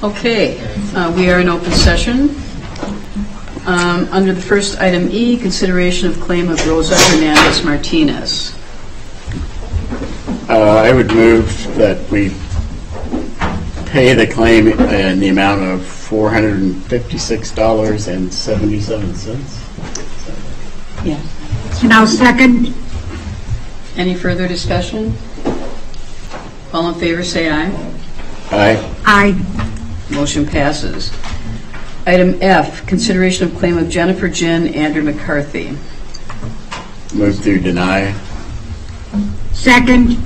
Okay, we are in open session. Under the first item E, consideration of claim of Rosa Hernandez Martinez. I would move that we pay the claim in the amount of $456.77. Yeah. And I'll second. Any further discussion? All in favor, say aye. Aye. Aye. Motion passes. Item F, consideration of claim of Jennifer Jin Andrew McCarthy. Move to deny. Second.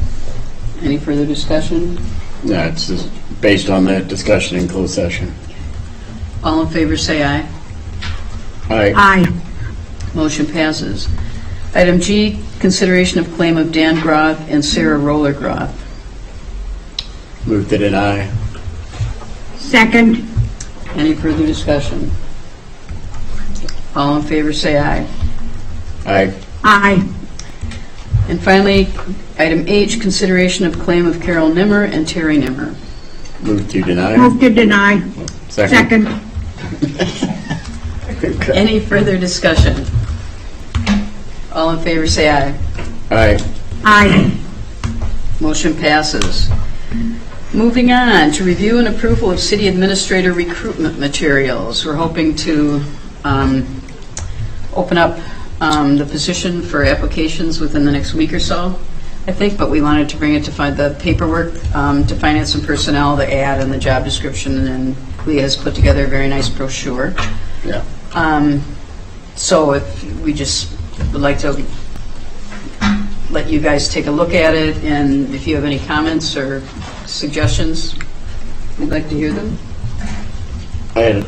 Any further discussion? No, it's just based on the discussion in closed session. All in favor, say aye. Aye. Aye. Motion passes. Item G, consideration of claim of Dan Groth and Sarah Roller Groth. Move to deny. Second. Any further discussion? All in favor, say aye. Aye. Aye. And finally, item H, consideration of claim of Carol Nimmer and Terry Nimmer. Move to deny. Move to deny. Second. Any further discussion? All in favor, say aye. Aye. Aye. Motion passes. Moving on to review and approval of city administrator recruitment materials. We're hoping to open up the position for applications within the next week or so, I think, but we wanted to bring it to find the paperwork to finance and personnel, the ad and the job description, and then Leah has put together a very nice brochure. Yeah. So if we just would like to let you guys take a look at it, and if you have any comments or suggestions, we'd like to hear them. I had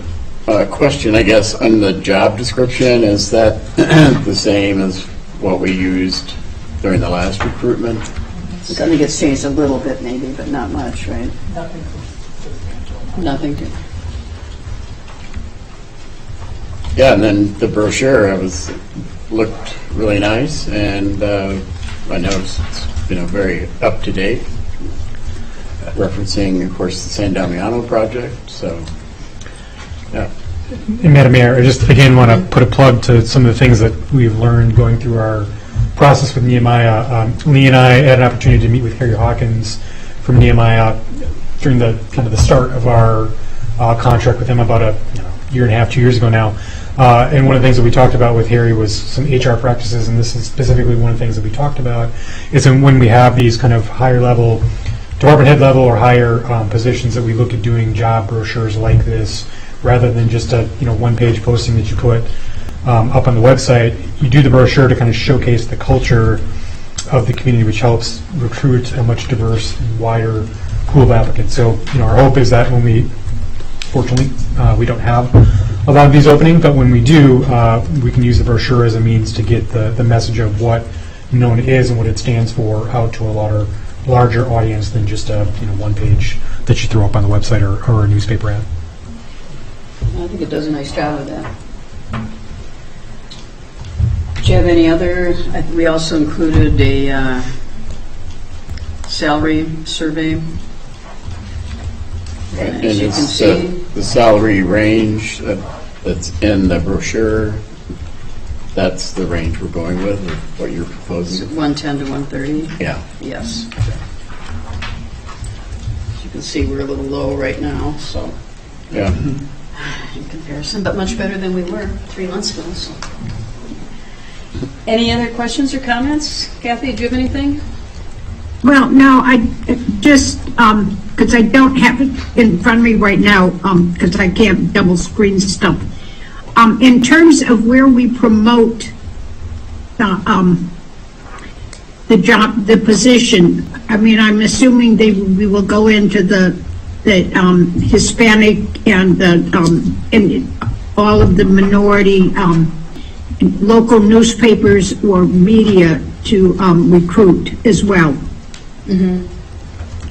a question, I guess, on the job description. Is that the same as what we used during the last recruitment? I think it's changed a little bit maybe, but not much, right? Nothing to. Yeah, and then the brochure looked really nice, and I noticed it's very up to date, referencing, of course, the San Damiano project. So, yeah. And Madam Mayor, I just again want to put a plug to some of the things that we've learned going through our process with Nehemiah. Lee and I had an opportunity to meet with Harry Hawkins from Nehemiah during the kind of the start of our contract with him about a year and a half, 2 years ago now. And one of the things that we talked about with Harry was some HR practices, and this is specifically one of the things that we talked about, is when we have these kind of higher level, department head level or higher positions, that we look at doing job brochures like this, rather than just a one-page posting that you put up on the website. You do the brochure to kind of showcase the culture of the community, which helps recruit a much diverse and wider pool of applicants. So our hope is that when we, fortunately, we don't have a lot of these opening, but when we do, we can use the brochure as a means to get the message of what Menonah is and what it stands for out to a larger audience than just a one page that you throw up on the website or a newspaper ad. I think it does a nice job of that. Do you have any other? We also included a salary survey. And As you can it's see, the salary range that's in the brochure. That's the range we're going with, or what you're proposing? 110 to 130. Yeah. Yes. As you can see, we're a little low right now, so Yeah. in comparison, but much better than we were 3 months ago. So. Any other questions or comments? Kathy, do you have anything? Well, no, I just, because I don't have it in front of me right now, because I can't double screen stuff. In terms of where we promote the job, the position, I mean, I'm assuming we will go into the Hispanic and and all of the minority local newspapers or media to recruit as well. Mm-hmm.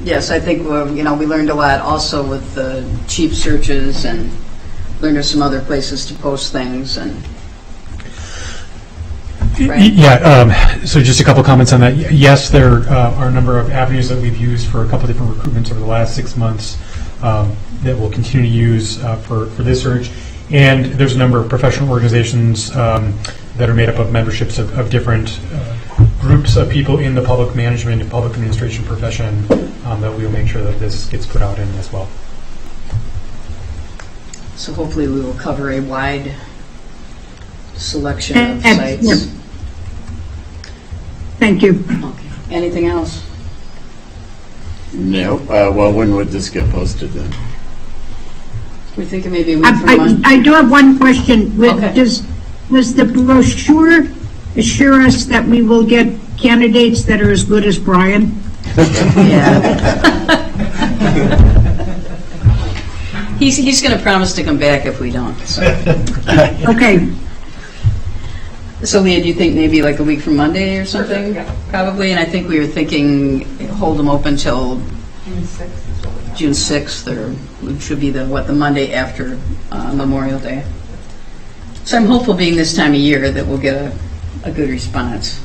Yes, I think we learned a lot also with the cheap searches, and learned of some other places to post things. And right? Yeah, so just a couple comments on that. Yes, there are a number of avenues that we've used for a couple different recruitments over the last 6 months that we'll continue to use for this search. And there's a number of professional organizations that are made up of memberships of different groups of people in the public management and public administration profession that we will make sure that this gets put out in as well. So hopefully we will cover a wide selection of Excellent. sites. Thank you. Okay. Anything else? No, well, when would this get posted then? We think it may be a week from Monday. I do have one question. Okay. Does the brochure assure us that we will get candidates that are as good as Brian? Yeah. He's going to promise to come back if we don't. So, Okay. Leah, do you think maybe like a week from Monday or something? Probably, and I think we were thinking hold them open till June 6th, or which should be the Monday after Memorial Day. So I'm hopeful, being this time of year, that we'll get a good response.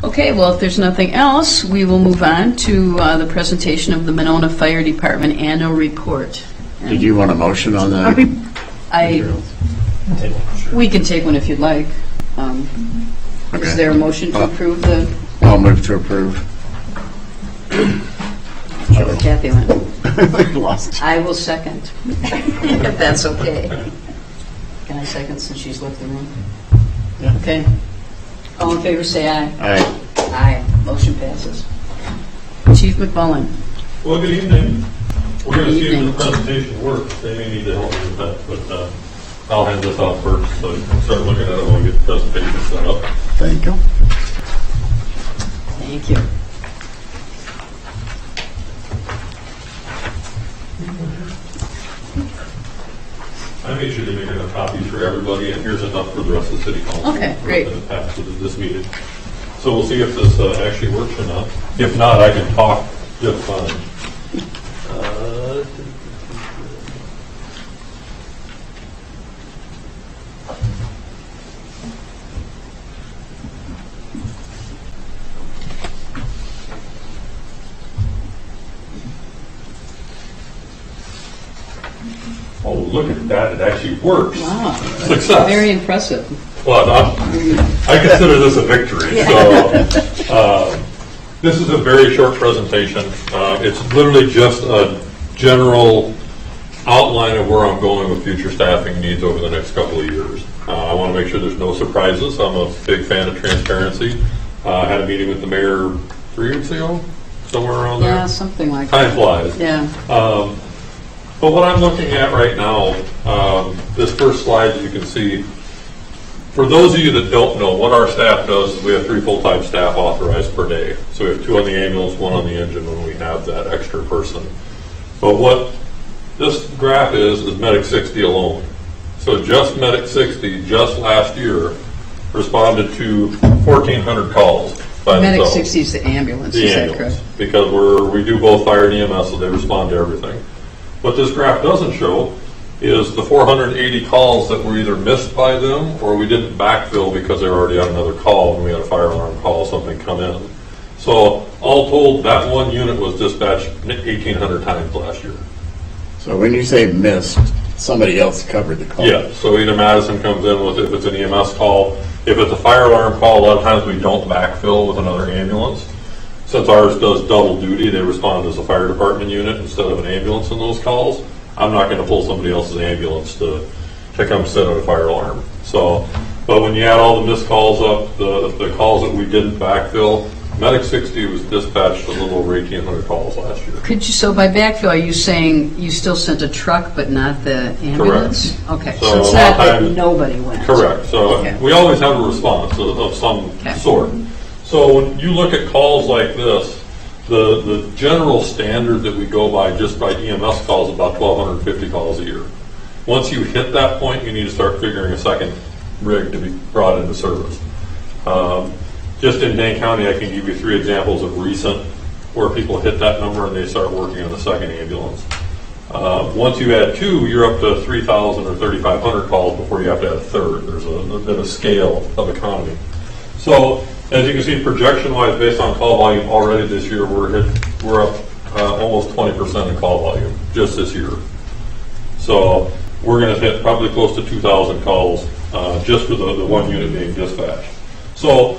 Okay, well, if there's nothing else, we will move on to the presentation of the Menonah Fire Department annual report. Did you want a motion on that? We can take one if you'd like. Is there a motion to approve the? I'll move to approve. Kathy went. Lost. I will second, if that's okay. Can I second since she's left the room? Yeah. Okay. All in favor, say aye. Aye. Aye. Motion passes. Chief McMullen. Well, good evening. We're going to see if evening. the presentation works. They may need to help me with that, but I'll hand this off first so you can start looking at it when we get the presentation set up. Thank you. Thank you. I made sure to make enough copies for everybody, and here's enough for the rest of the city council. Okay, great. In the past of this meeting. So we'll see if this actually works or not. If not, I can talk just fine. Oh, look at that, it actually works. Wow. Success. Very impressive. Well, I consider this a victory. So, this is a very short presentation. It's literally just a general outline of where I'm going with future staffing needs over the next couple of years. I want to make sure there's no surprises. I'm a big fan of transparency. I had a meeting with the mayor 3 weeks ago, somewhere around there. Yeah, something like that. Time flies. Yeah. But what I'm looking at right now, this first slide, as you can see, for those of you that don't know, what our staff does is we have 3 full-time staff authorized per day. So we have 2 on the ambulance, 1 on the engine when we have that extra person. But what this graph is Medic 60 alone. So just Medic 60, just last year, responded to 1,400 calls by Medic themselves. 60 is the ambulance, The is that ambulance, correct? because we do both fire and EMS, so they respond to everything. What this graph doesn't show is the 480 calls that were either missed by them or we didn't backfill because they were already on another call and we had a fire alarm call, something come in. So all told, that one unit was dispatched 1,800 times last year. So when you say missed, somebody else covered the call? Yeah, so either Madison comes in with, if it's an EMS call, if it's a fire alarm call, a lot of times we don't backfill with another ambulance. Since ours does double duty, they respond as a fire department unit instead of an ambulance in those calls. I'm not going to pull somebody else's ambulance to come set at a fire alarm. So, but when you add all the missed calls up, the calls that we didn't backfill, Medic 60 was dispatched a little over 1,800 calls last year. Could you, so by backfill, are you saying you still sent a truck but not the ambulance? Correct. Okay, So so it's a lot not of that times- nobody went? Correct. So Okay. we always have a response of some Okay. sort. So when you look at calls like this, the general standard that we go by just by EMS calls is about 1,250 calls a year. Once you hit that point, you need to start figuring a second rig to be brought into service. Just in Dane County, I can give you 3 examples of recent where people hit that number and they start working on the second ambulance. Once you add 2, you're up to 3,000 or 3,500 calls before you have to add a third. There's a bit of scale of economy. So as you can see, projection-wise, based on call volume already this year, we're up almost 20% in call volume just this year. So we're going to hit probably close to 2,000 calls just for the one unit being dispatched. So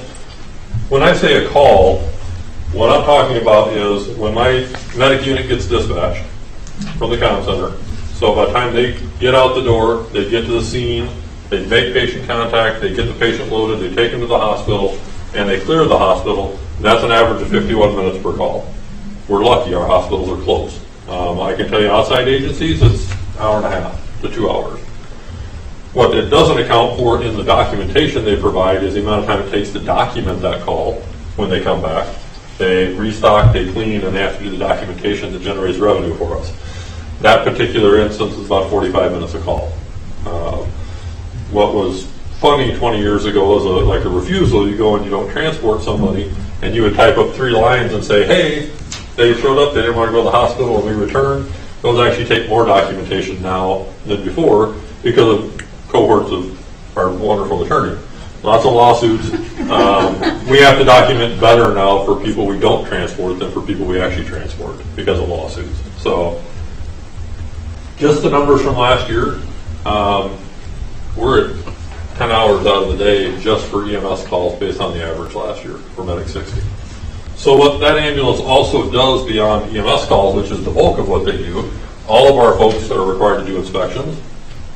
when I say a call, what I'm talking about is when my medic unit gets dispatched from the comm center. So by the time they get out the door, they get to the scene, they make patient contact, they get the patient loaded, they take him to the hospital, and they clear the hospital. That's an average of 51 minutes per call. We're lucky our hospitals are close. I can tell you outside agencies, it's an hour and a half to 2 hours. What it doesn't account for in the documentation they provide is the amount of time it takes to document that call when they come back. They restock, they clean, and they have to do the documentation that generates revenue for us. That particular instance is about 45 minutes a call. What was funny 20 years ago was like a refusal. You go and you don't transport somebody, and you would type up 3 lines and say, hey, they showed up, they didn't want to go to the hospital, and we returned. Those actually take more documentation now than before because of cohorts of our wonderful attorney. Lots of lawsuits. We have to document better now for people we don't transport than for people we actually transport because of lawsuits. So just the numbers from last year, we're at 10 hours out of the day just for EMS calls based on the average last year for Medic 60. So what that ambulance also does beyond EMS calls, which is the bulk of what they do, all of our folks that are required to do inspections,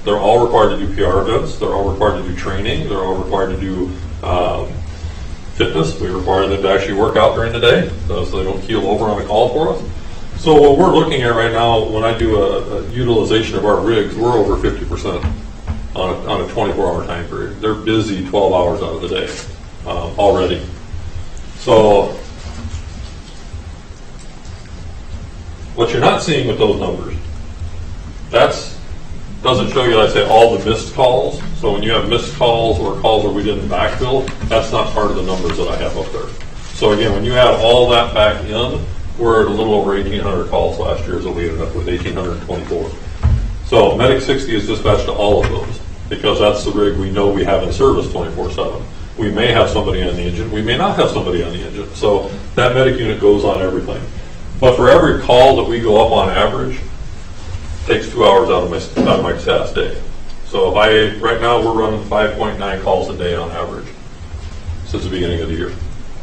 they're all required to do PR events, they're all required to do training, they're all required to do fitness. We require them to actually work out during the day so they don't keel over on a call for us. So what we're looking at right now, when I do a utilization of our rigs, we're over 50% on a 24-hour time period. They're busy 12 hours out of the day already. So what you're not seeing with those numbers, doesn't show you, I'd say, all the missed calls. So when you have missed calls or calls where we didn't backfill, that's not part of the numbers that I have up there. So again, when you add all that back in, we're at a little over 1,800 calls last year, so we ended up with 1,824. So Medic 60 is dispatched to all of those because that's the rig we know we have in service 24/7. We may have somebody on the engine, we may not have somebody on the engine. So that medic unit goes on everything. But for every call that we go up on average, takes 2 hours out of my staff's day. So right now we're running 5.9 calls a day on average since the beginning of the year.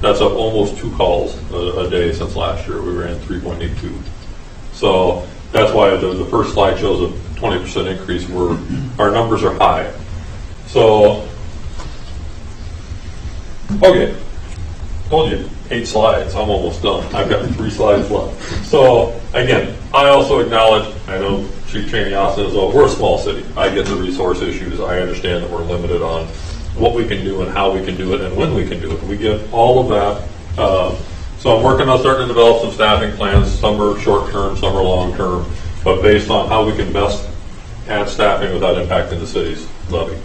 That's up almost 2 calls a day since last year. We ran 3.82. So that's why the first slide shows a 20% increase. Our numbers are high. So, okay, told you 8 slides. I'm almost done. I've got 3 slides left. So again, I also acknowledge, I know Chief Cheney Austin is, we're a small city. I get the resource issues. I understand that we're limited on what we can do and how we can do it and when we can do it. We get all of that. So I'm working on starting to develop some staffing plans. Some are short-term, some are long-term, but based on how we can best add staffing without impacting the city's levy.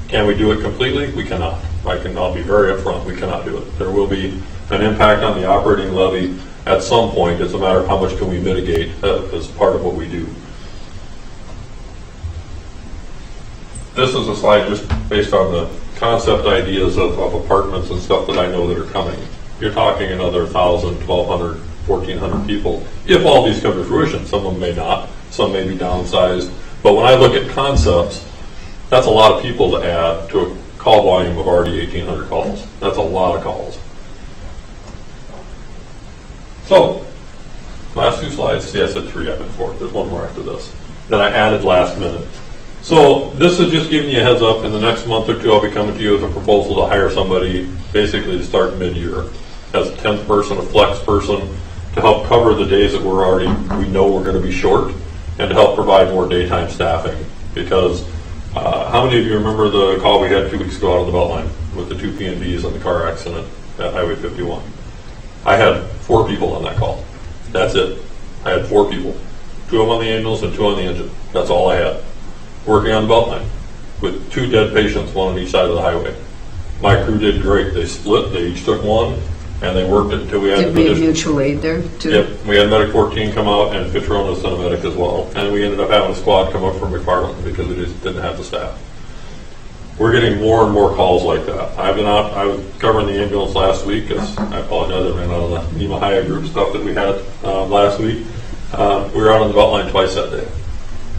Can we do it completely? We cannot. I'll be very upfront. We cannot do it. There will be an impact on the operating levy at some point. It's a matter of how much can we mitigate as part of what we do. This is a slide just based on the concept ideas of apartments and stuff that I know that are coming. You're talking another 1,000, 1,200, 1,400 people. If all these come to fruition, some of them may not. Some may be downsized. But when I look at concepts, that's a lot of people to add to a call volume of already 1,800 calls. That's a lot of calls. So, last 2 slides. See, I said 3 up and 4. There's one more after this that I added last minute. So this is just giving you a heads up. In the next month or 2, I'll be coming to you with a proposal to hire somebody basically to start mid-year as a 10th person, a flex person, to help cover the days that we know we're going to be short, and to help provide more daytime staffing. Because how many of you remember the call we had 2 weeks ago out of the Beltline with the 2 P&Ds and the car accident at Highway 51? I had 4 people on that call. That's it. I had 4 people. 2 of them on the ambulance and 2 on the engine. That's all I had. Working on the Beltline with 2 dead patients, 1 on each side of the highway. My crew did great. They split. They each took 1. and they worked it until we had Did we have mutual aid there, too? Yep, we had Medic 14 come out and Fitrona sent a medic as well. And we ended up having a squad come up from McFarland because we just didn't have the staff. We're getting more and more calls like that. I was covering the ambulance last week, because I apologize, I ran out of the Nehemiah group stuff that we had last week. We were out on the Beltline twice that day.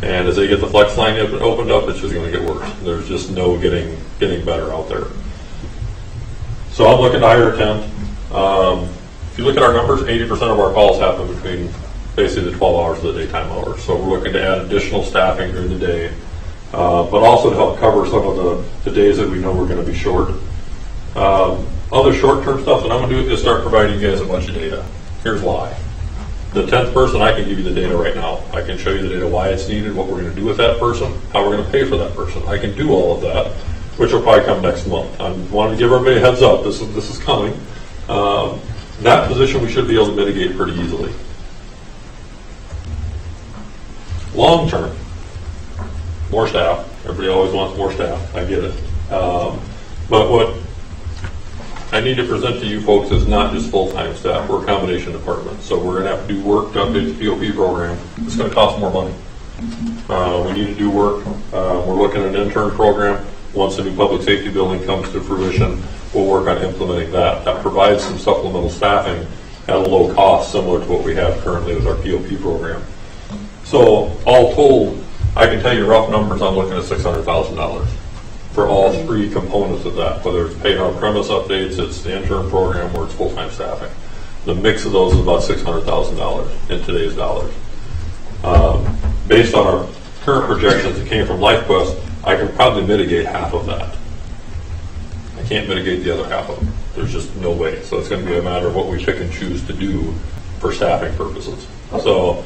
And as they get the flex line opened up, it's just going to get worse. There's just no getting better out there. So I'm looking to hire a tent. If you look at our numbers, 80% of our calls happen between basically the 12 hours of the daytime hours. So we're looking to add additional staffing during the day, but also to help cover some of the days that we know we're going to be short. Other short-term stuff that I'm going to do is start providing you guys a bunch of data. Here's why. The 10th person, I can give you the data right now. I can show you the data, why it's needed, what we're going to do with that person, how we're going to pay for that person. I can do all of that, which will probably come next month. I wanted to give everybody a heads up. This is coming. That position we should be able to mitigate pretty easily. Long term, more staff. Everybody always wants more staff. I get it. But what I need to present to you folks is not just full-time staff. We're a combination department. So we're going to have to do work to update the POP program. It's going to cost more money. We need to do work. We're looking at an intern program. Once the new public safety building comes to fruition, we'll work on implementing that. That provides some supplemental staffing at a low cost, similar to what we have currently with our POP program. So all told, I can tell you rough numbers, I'm looking at $600,000 for all three components of that, whether it's paid on-premise updates, it's the intern program, or it's full-time staffing. The mix of those is about $600,000 in today's dollars. Based on our current projections that came from LifeQuest, I can probably mitigate half of that. I can't mitigate the other half of it. There's just no way. So it's going to be a matter of what we pick and choose to do for staffing purposes. So,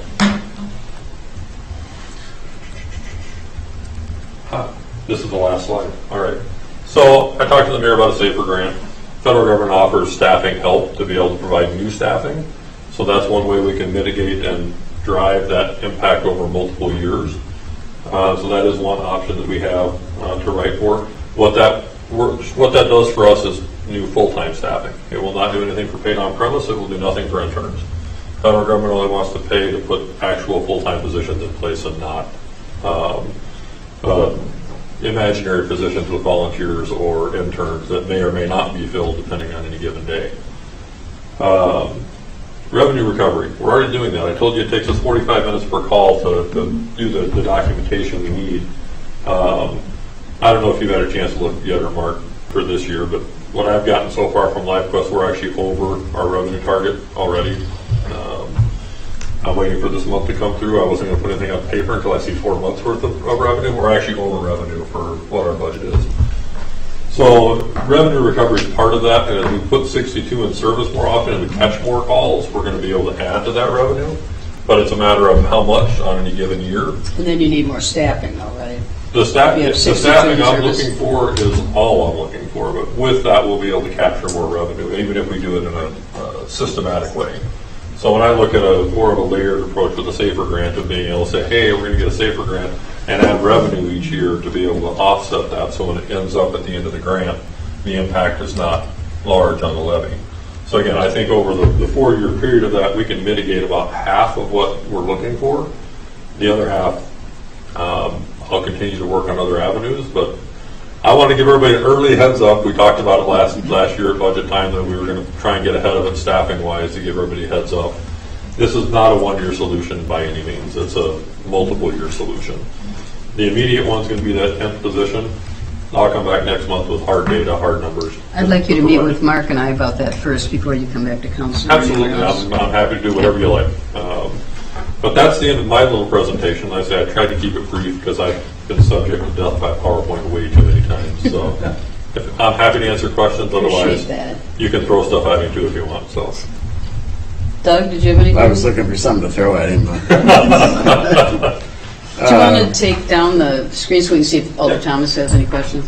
this is the last slide. All right. So I talked to the mayor about a SAFER grant. Federal government offers staffing help to be able to provide new staffing. So that's one way we can mitigate and drive that impact over multiple years. So that is one option that we have to write for. What that does for us is new full-time staffing. It will not do anything for paid on-premise. It will do nothing for interns. Federal government only wants to pay to put actual full-time positions in place and not imaginary positions with volunteers or interns that may or may not be filled depending on any given day. Revenue recovery, we're already doing that. I told you it takes us 45 minutes per call to do the documentation we need. I don't know if you've had a chance to look yet or Mark for this year, but what I've gotten so far from LifeQuest, we're actually over our revenue target already. I'm waiting for this month to come through. I wasn't going to put anything on paper until I see 4 months worth of revenue. We're actually over revenue for what our budget is. So revenue recovery is part of that, and as we put 62 in service more often and we catch more calls, we're going to be able to add to that revenue. But it's a matter of how much on any given year. And then you need more staffing, though, right? The staffing I'm service. looking for is all I'm looking for, but with that we'll be able to capture more revenue, even if we do it in a systematic way. So when I look at more of a layered approach with a SAFER grant of being able to say, hey, we're going to get a SAFER grant and add revenue each year to be able to offset that, so when it ends up at the end of the grant, the impact is not large on the levy. So again, I think over the 4-year period of that, we can mitigate about half of what we're looking for. The other half, I'll continue to work on other avenues, but I want to give everybody an early heads up. We talked about it last year at budget time that we were going to try and get ahead of it staffing-wise to give everybody a heads up. This is not a 1-year solution by any means. It's a multiple-year solution. The immediate one's going to be that 10th position. I'll come back next month with hard data, hard numbers. I'd like you to meet with Mark and I about that first before you come back to council. Absolutely. I'm happy to do whatever you like. But that's the end of my little presentation. Like I say I tried to keep it brief because I've been subject to death by PowerPoint way too many times. So I'm happy to answer questions. Otherwise, you can throw stuff at me too if you want. So, Doug, did you have anything? I was looking for something to throw at him. But do you want to take down the screen so we can see if Alder Thomas has any questions?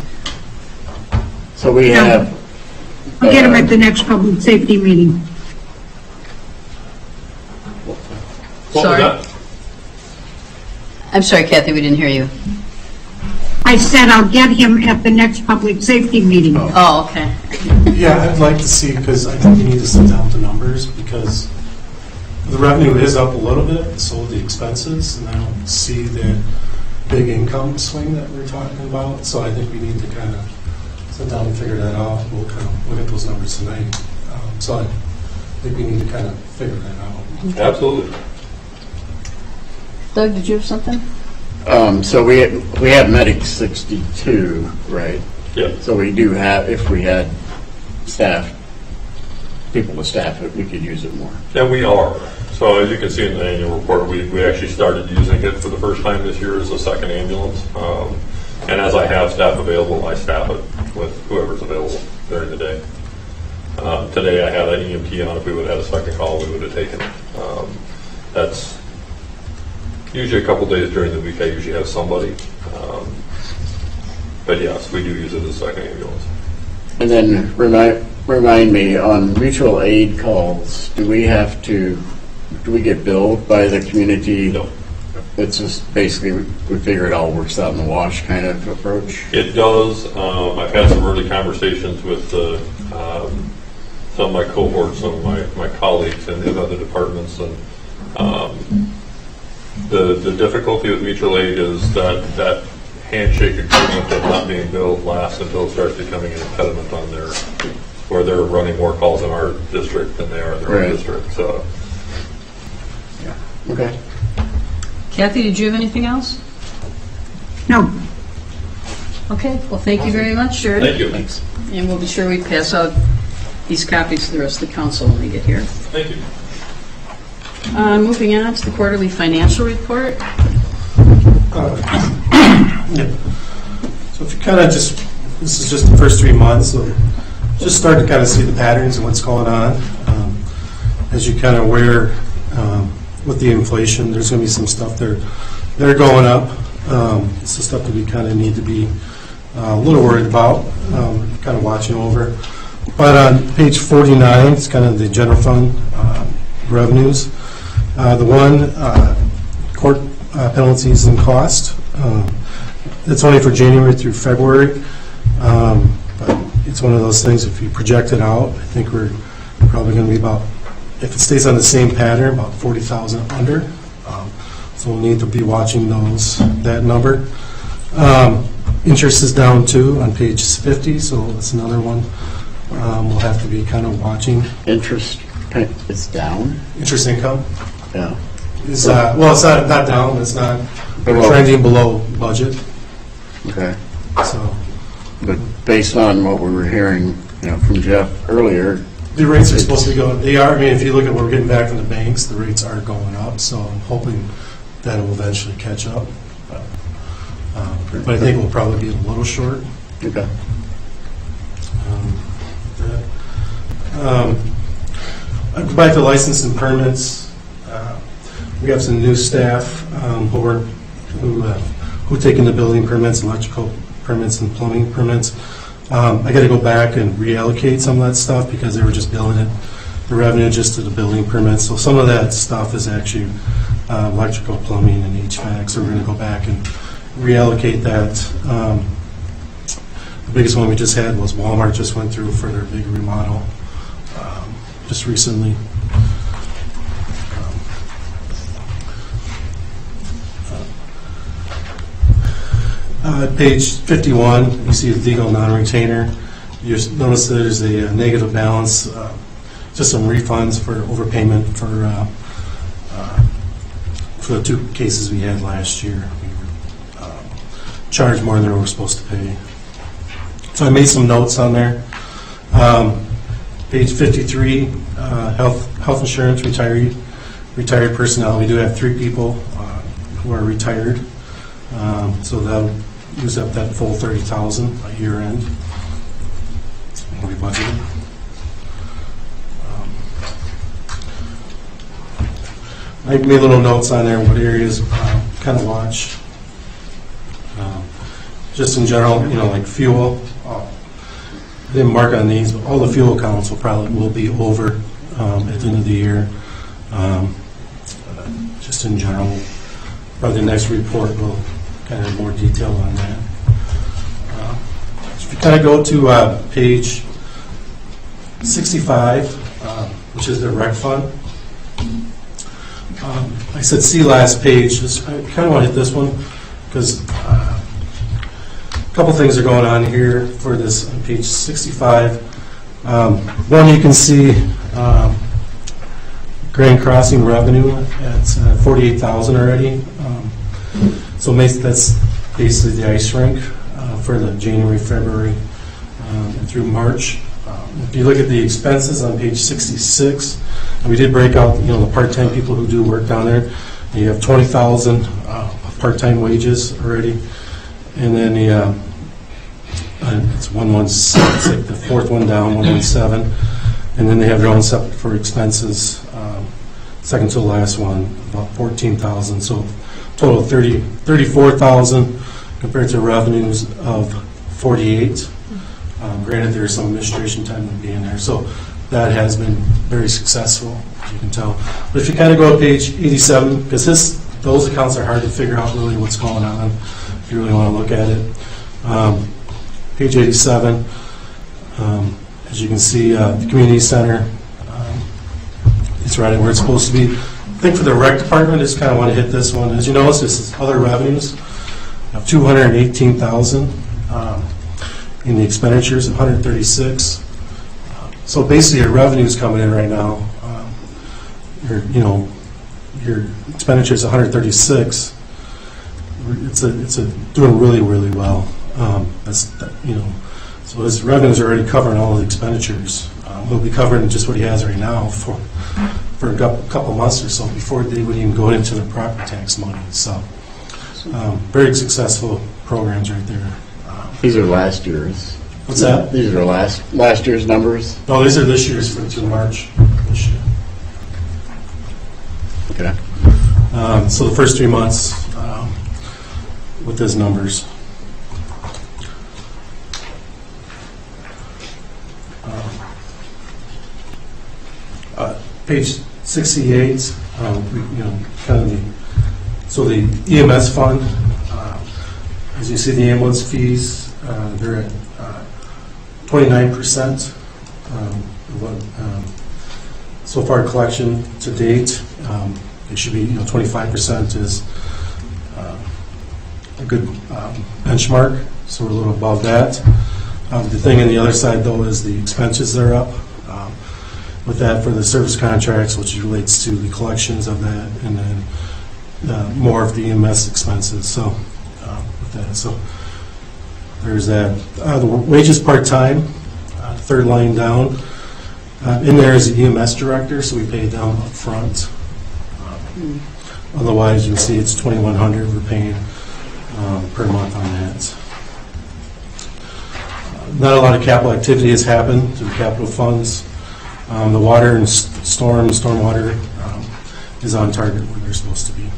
so we have. We'll get them at the next public safety meeting. what Sorry. was that? I'm sorry, Kathy, we didn't hear you. I said I'll get him at the next public safety meeting. Oh, okay. Yeah, I'd like to see, because I think you need to sit down with the numbers, because the revenue is up a little bit, so the expenses, and I don't see the big income swing that we're talking about, so I think we need to kind of sit down and figure that out. We'll kind of look at those numbers tonight. So I think we need to kind of figure that out. Absolutely. Doug, did you have something? So we have Medic 62, right? Yeah. So we do have, if we had people to staff it, we could use it more. And we are. So as you can see in the annual report, we actually started using it for the first time this year as a second ambulance. And as I have staff available, I staff it with whoever's available during the day. Today I had an EMT on. If we would have had a second call, we would have taken it. That's usually a couple days during the week. I usually have somebody. But yes, we do use it as a second ambulance. And then remind me, on mutual aid calls, do we get billed by the community? No. It's just basically we figure it all works out in the wash kind of approach? It does. I've had some early conversations with some of my cohorts, some of my colleagues in other departments, and the difficulty with mutual aid is that handshake agreement of not being billed lasts until it starts becoming an impediment on where they're running more calls in our district than they are in their own district. So, Okay. Kathy, did you have anything else? No, Okay, well, thank you very much, Sharon. thank you. Thanks. And we'll be sure we pass out these copies to the rest of the council when we get here. Thank you. Moving on to the quarterly financial report. Yeah. So if you kind of this is just the first 3 months, so just start to kind of see the patterns and what's going on. As you kind of aware, with the inflation, there's going to be some stuff that are going up. It's the stuff that we kind of need to be a little worried about, kind of watching over. But on page 49, it's kind of the general fund revenues. The one, court penalties and cost. It's only for January through February, but it's one of those things, if you project it out, I think we're probably going to be about, if it stays on the same pattern, about 40,000 under. So we'll need to be watching that number. Interest is down too on page 50, so that's another one we'll have to be kind of watching. Interest is down? Interest income Yeah. is, well, it's not down, it's not, we're Below. trending below budget, Okay. so. But based on what we were hearing, from Jeff earlier, The rates are supposed to be going, they are, I mean, if you look at what we're getting back from the banks, the rates are going up, so I'm hoping that it will eventually catch up. But I think we'll probably be a little short. okay. I go back to license and permits. We have some new staff who taken the building permits, electrical permits, and plumbing permits. I got to go back and reallocate some of that stuff because they were just billing the revenue just to the building permits. So some of that stuff is actually electrical, plumbing, and HVAC. So we're going to go back and reallocate that. The biggest one we just had was Walmart just went through for their big remodel just recently. Page 51, you see the legal non-retainer. You notice there's a negative balance, just some refunds for overpayment for the 2 cases we had last year. We were charged more than we were supposed to pay. So I made some notes on there. Page 53, health insurance, retired personnel. We do have 3 people who are retired. So that'll use up that full 30,000 by year end. We budgeted. I made little notes on there, what areas kind of watch. Just in general, like fuel. I didn't mark on these, but all the fuel accounts will be over at the end of the year. Just in general, probably the next report will kind of more detail on that. If you kind of go to page 65, which is the rec fund. I said see last page. I kind of want to hit this one because a couple things are going on here for this on page 65. One, you can see Grand Crossing revenue at 48,000 already. So that's basically the ice rink for the January, February, and through March. If you look at the expenses on page 66, and we did break out, the part-time people who do work down there. And you have 20,000 part-time wages already, and then it's 117. It's like the fourth one down, 117, and then they have their own separate for expenses. Second to the last one, about 14,000. So total of 34,000 compared to revenues of 48. Granted, there's some administration time to be in there, so that has been very successful, as you can tell. But if you kind of go to page 87, because those accounts are hard to figure out really what's going on, if you really want to look at it. Page 87, as you can see, the community center, it's right where it's supposed to be. I think for the rec department, I just kind of want to hit this one. As you notice, this is other revenues of 218,000. In the expenditures of 136. So basically your revenues coming in right now, your expenditures 136. It's doing really, really well. So his revenues are already covering all of the expenditures. He'll be covering just what he has right now for a couple months or so before they would even go into the property tax money. So very successful programs right there. These are last year's. What's that? These are last year's numbers? No, these are this year's through March this year. Okay. So the first 3 months with those numbers. Page 68, so the EMS fund, as you see the ambulance fees, they're at 29%. So far collection to date, it should be 25% is a good benchmark, so we're a little above that. The thing on the other side though is the expenses are up. With that for the service contracts, which relates to the collections of that, and then more of the EMS expenses. So with that, so there's that. The wages part-time, third line down. In there is the EMS director, so we pay them up front. Otherwise, you can see it's $2,100 we're paying per month on that. Not a lot of capital activity has happened through capital funds. The water and stormwater is on target where they're supposed to be.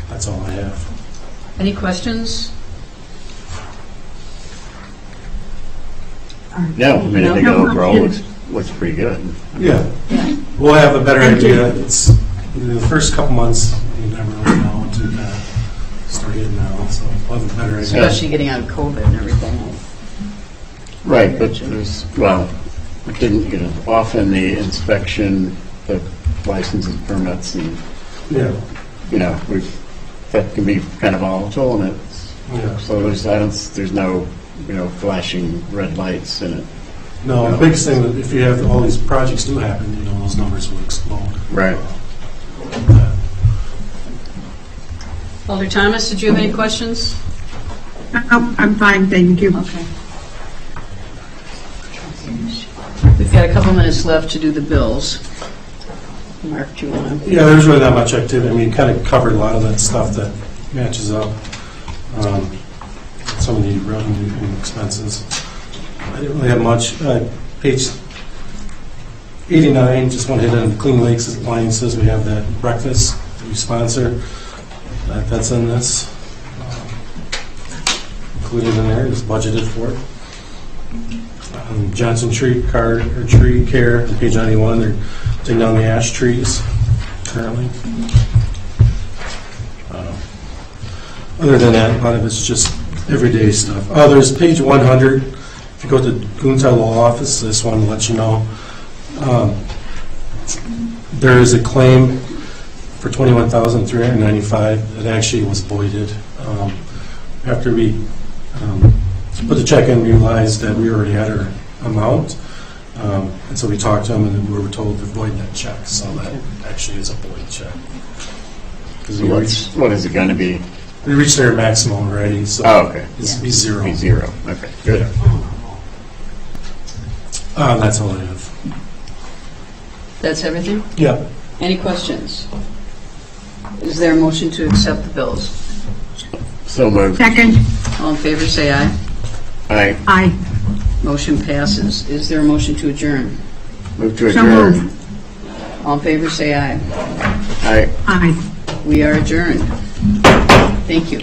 That's all I have. Any questions? No, I mean, I think overall looks pretty good. Yeah. We'll have a better idea. It's the first couple months, you never really know until you start getting out. So we'll have a better idea. Especially getting out of COVID and everything. Right, but there's, often the inspection, the licenses, permits, and, that can be kind of volatile, and so there's no, flashing red lights in it. No, the biggest thing that if you have all these projects do happen, those numbers will explode. Right. Alder Thomas, did you have any questions? I'm fine, thank you. Okay. We've got a couple minutes left to do the bills. Mark, do you want to? Yeah, there's really not much activity. I mean, you kind of covered a lot of that stuff that matches up. Some of the revenue and expenses. I didn't really have much. Page 89, just want to hit on Clean Lakes Appliances. We have that breakfast that we sponsor. That's in this. Included in there is budgeted for it. Johnson Tree Care, on page 91, they're taking down the ash trees currently. Other than that, a lot of it's just everyday stuff. There's page 100, if you go to the Untitled Law Office, I just wanted to let you know, there is a claim for $21,395 that actually was voided. After we put the check in, we realized that we already had our amount. And so we talked to them, and we were told to void that check. So that actually is a void check. Because What is it going to be? we reached their maximum already, so Oh, okay. it's be zero. Be zero. Okay, good. That's all I have. That's everything? Yeah. Any questions? Is there a motion to accept the bills? So moved. Second, All in favor, say aye. Aye. aye. Motion passes. Is there a motion to adjourn? Move to So adjourn. moved. All in favor, say aye. Aye. Aye. We are adjourned. Thank you.